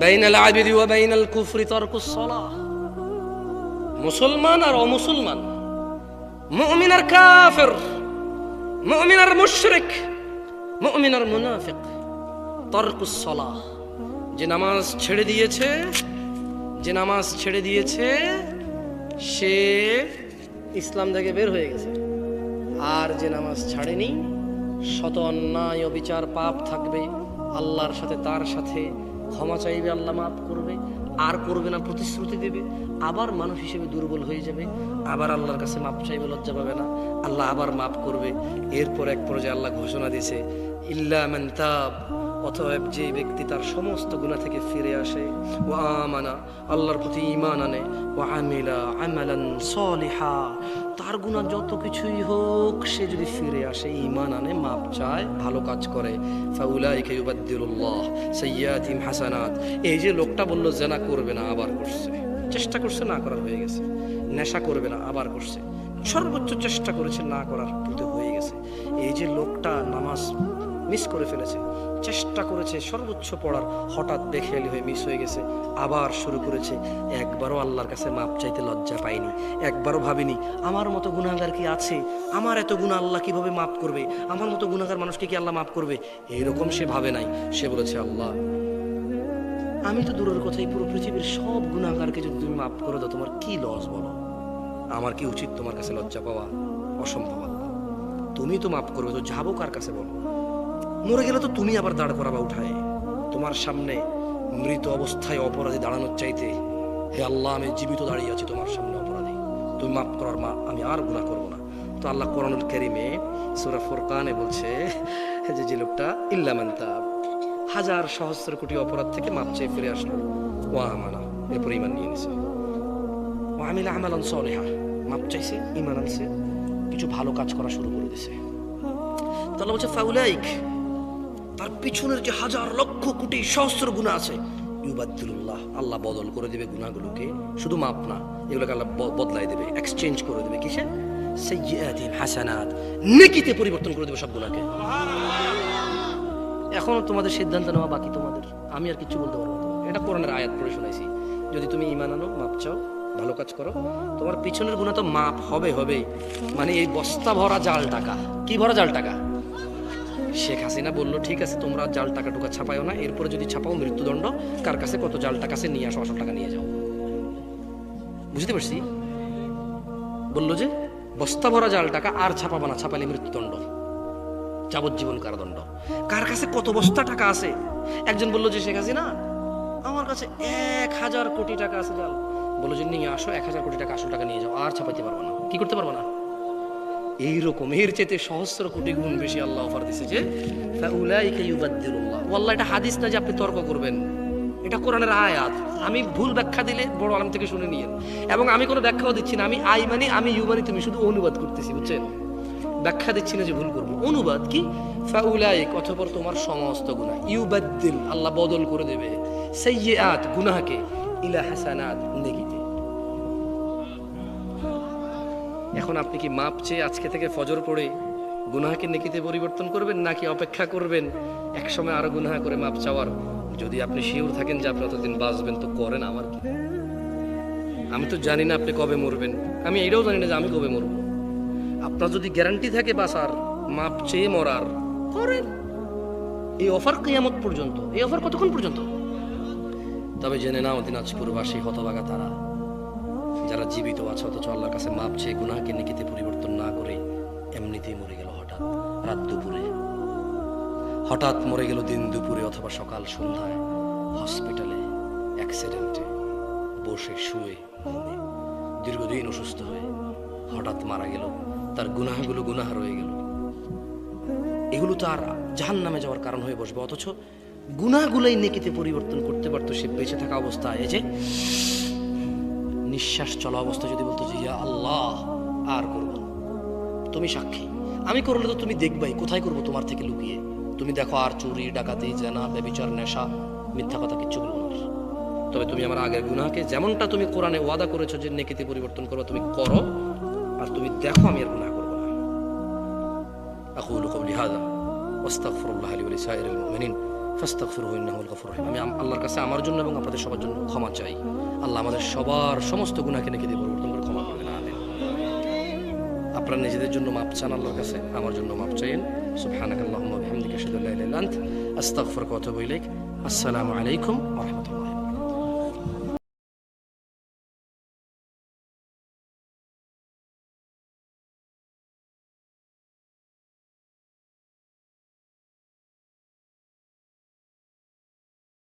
বাইনাল আবিদি ওয়া বাইনাল কুফরি তারকুস সালাহ, মুসলমান আর অমুসলমান, মুমিন আর কাফির, মুমিন আর মুশরিক, মুমিন আর মুনাফিক, তারকুস সালাহ, যে নামাজ ছেড়ে দিয়েছে সে ইসলাম থেকে বের হয়ে গেছে। আর যে নামাজ ছাড়েনি, শত অন্যায় অবিচার পাপ থাকবে, আল্লাহর সাথে তার সাথে ক্ষমা চাইবে, আল্লাহ মাফ করবে, আর করবে না প্রতিশ্রুতি দেবে, আবার মানুষ হিসেবে দুর্বল হয়ে যাবে, আবার আল্লাহর কাছে মাপ চাইবে, লজ্জা পাবে না, আল্লাহ আবার মাফ করবে। এরপর এক পর্যায়ে আল্লাহ ঘোষণা দিয়েছে, ইল্লা মান তাব, অতএব যে ব্যক্তি তার সমস্ত গুনাহ থেকে ফিরে আসে, ওয়া আমানা, আল্লাহর প্রতি ঈমান আনে, ওয়া আমিলা আমালান সালিহা, তার গুনাহ যত কিছুই হোক, সে যদি ফিরে আসে, ঈমান আনে, মাপ চায়, ভালো কাজ করে, ফাউলাইকা ইউবাদদিলুল্লাহ সাইয়্যাতিহিম হাসানাত। এই যে লোকটা বলল জিনা করবে না, আবার করছে, চেষ্টা করছে, না করার হয়ে গেছে। নেশা করবে না, আবার করছে, সর্বোচ্চ চেষ্টা করেছে, না করার কিন্তু হয়ে গেছে। এই যে লোকটা নামাজ মিস করে ফেলেছে, চেষ্টা করেছে সর্বোচ্চ পড়ার, হঠাৎ বেখেয়ালি হয়ে মিস হয়ে গেছে, আবার শুরু করেছে। একবারও আল্লাহর কাছে মাপ চাইতে লজ্জা পাইনি, একবারও ভাবিনি আমার মতো গুনাহগার কি আছে, আমার এত গুনাহ আল্লাহ কিভাবে মাফ করবে, আমার মতো গুনাহগার মানুষকে কি আল্লাহ মাফ করবে, এইরকম সে ভাবে নাই। সে বলেছে, আল্লাহ আমি তো দূরের কথাই, পুরো পৃথিবীর সব গুনাহগারকে যদি তুমি মাফ করে দাও, তোমার কি লস বলো? আমার কি উচিত তোমার কাছে লজ্জা পাওয়া? অসম্ভব আল্লাহ, তুমি তো মাফ করবে, তো যাবো কার কাছে বলো? মরে গেলে তো তুমি আবার দাঁড় করাবা উঠায়, তোমার সামনে মৃত অবস্থায় অপরাধী দাঁড়ানোর চাইতে, হে আল্লাহ আমি জীবিত দাঁড়িয়ে আছি তোমার সামনে অপরাধী, তুমি মাফ করার মা, আমি আর গুনাহ করব না। তো আল্লাহ কোরআনুল কারীমে সূরা ফুরকানে বলছে যে লোকটা ইল্লা মান তাব, হাজার সহস্র কোটি অপরাধ থেকে মাপ চেয়ে ফিরে আসলো, ওয়া আমানা, এরপর ঈমান নিয়ে নিছে, ওয়া আমিলা আমালান সালিহা, মাপ চাইছে, ঈমান আনছে, কিছু ভালো কাজ করা শুরু করে দিছে। তো আল্লাহ বলছে, ফাউলাইক, তার পিছনের যে হাজার লক্ষ কোটি সহস্র গুনাহ আছে, ইউবাদদিলুল্লাহ, আল্লাহ বদল করে দেবে গুনাহগুলোকে, শুধু মাপ না, এগুলোকে আল্লাহ বদলাই দেবে, এক্সচেঞ্জ করে দেবে। কিসে? সাইয়্যাতিহিম হাসানাত, নেকিতে পরিবর্তন করে দেবে সব গুনাহকে। এখনো তোমাদের সিদ্ধান্ত নেওয়া বাকি, তোমাদের, আমি আর কিছু বলতে পারবো না। এটা কোরআনের আয়াত পড়ে শোনাইছি, যদি তুমি ঈমান আনো, মাপ চাও, ভালো কাজ করো, তোমার পিছনের গুনাহ তো মাপ হবে হবে। মানে এই বস্তা ভরা জাল টাকা, কি ভরা জাল টাকা? শেখ হাসিনা বললো ঠিক আছে তোমরা জাল টাকা টুকা ছাপাইও না, এরপরে যদি ছাপাও মৃত্যুদণ্ড, কার কাছে কত জাল টাকা আছে নিয়ে আসো, আসল টাকা নিয়ে যাও। বুঝতে পারছি? বললো যে বস্তা ভরা জাল টাকা আর ছাপাবো না, ছাপাইলে মৃত্যুদণ্ড, যাবজ্জীবন কারাদণ্ড। কার কাছে কত বস্তা টাকা আছে? একজন বললো যে শেখ হাসিনা আমার কাছে 1000 কোটি টাকা আছে জাল। বললো যে নিয়ে আসো 1000 কোটি টাকা, আসল টাকা নিয়ে যাও, আর ছাপাইতে পারবো না। কি করতে পারবো না? এইরকম এর চেয়ে সহস্র কোটি গুণ বেশি আল্লাহ অফার দিছে যে ফাউলাইকা ইউবাদদিলুল্লাহ। ওয়াল্লাহ এটা হাদিস না যে আপনি তর্ক করবেন, এটা কোরআনের আয়াত। আমি ভুল ব্যাখ্যা দিলে বড় আলেম থেকে শুনে নিয়েন, এবং আমি কোনো ব্যাখ্যাও দিচ্ছি না। আমি আই মানে আমি, ইউ মানে তুমি, শুধু অনুবাদ করতেছি, বুঝছেন? ব্যাখ্যা দিচ্ছি না যে ভুল করবো। অনুবাদ কি? ফাউলাইক, অতঃপর তোমার সমস্ত গুনাহ, ইউবাদদিল, আল্লাহ বদল করে দেবে, সাইয়্যাত, গুনাহকে, ইলা হাসানাত, নেকিতে। এখন আপনি কি মাপ চেয়ে আজকে থেকে ফজর পড়ে গুনাহকে নেকিতে পরিবর্তন করবেন, নাকি অপেক্ষা করবেন একসময় আরো গুনাহ করে মাপ চাওয়ার? যদি আপনি শিওর থাকেন যে আপনি অতদিন বাঁচবেন তো করেন, আমার কি? আমি তো জানি না আপনি কবে মরবেন, আমি এটাও জানি না যে আমি কবে মরব। আপনার যদি গ্যারান্টি থাকে বাঁচার, মাপ চেয়ে মরার, করেন। এই অফার কিয়ামত পর্যন্ত। এই অফার কতক্ষণ পর্যন্ত? তবে জেনে নাও দিনাজপুরবাসী হতভাগা তারা যারা জীবিত আছে অথচ আল্লাহর কাছে মাপ চেয়ে গুনাহকে নেকিতে পরিবর্তন না করে এমনিতেই মরে গেল হঠাৎ রাত দুপুরে, হঠাৎ মরে গেল দিন দুপুরে অথবা সকাল সন্ধ্যায়, হসপিটালে, অ্যাক্সিডেন্টে, বসে শুয়ে ঘুমে, দীর্ঘদিন অসুস্থ হয়ে হঠাৎ মারা গেল। তার গুনাহগুলো গুনাহ রয়ে গেল, এগুলো তো আর জাহান্নামে যাওয়ার কারণ হয়ে বসবে। অথচ গুনাহগুলোই নেকিতে পরিবর্তন করতে পারতো সে বেঁচে থাকা অবস্থায়। এই যে নিঃশ্বাস চলা অবস্থা যদি বলতো যে ইয়া আল্লাহ আর করব না, তুমি সাক্ষী, আমি করলে তো তুমি দেখবাই, কোথায় করব তোমার থেকে লুকিয়ে? তুমি দেখো আর চুরি, ডাকাতি, জেনা, ব্যভিচার, নেশা, মিথ্যা কথা কিচ্ছু বলবো না। তবে তুমি আমার আগের গুনাহকে যেমনটা তুমি কোরআনে ওয়াদা করেছো যে নেকিতে পরিবর্তন করো, তুমি করো, আর তুমি দেখো আমি আর গুনাহ করব না। আকুলু কওলি হাযা ওয়াস্তাগফিরুল্লাহ লি ওয়া লিসাইরিল মুমিনিন ফাস্তাগফিরুহু ইন্নাহু আল গফুরুর রহিম। আমি আল্লাহর কাছে আমার জন্য এবং আপনাদের সবার জন্য ক্ষমা চাই। আল্লাহ আমাদের সবার সমস্ত গুনাহকে নেকিতে পরিবর্তন করে ক্ষমা করবেন, আমিন। আপনারা নিজেদের জন্য মাপ চান আল্লাহর কাছে, আমার জন্য মাপ চাইেন। সুবহানাকাল্লাহুম্মা ওয়া বিহামদিকা আশহাদু আল্লা ইলাহা ইল্লা আনতা আস্তাগফিরুকা ওয়া আতুবু ইলাইক। আসসালামু আলাইকুম ওয়া রাহমাতুল্লাহ।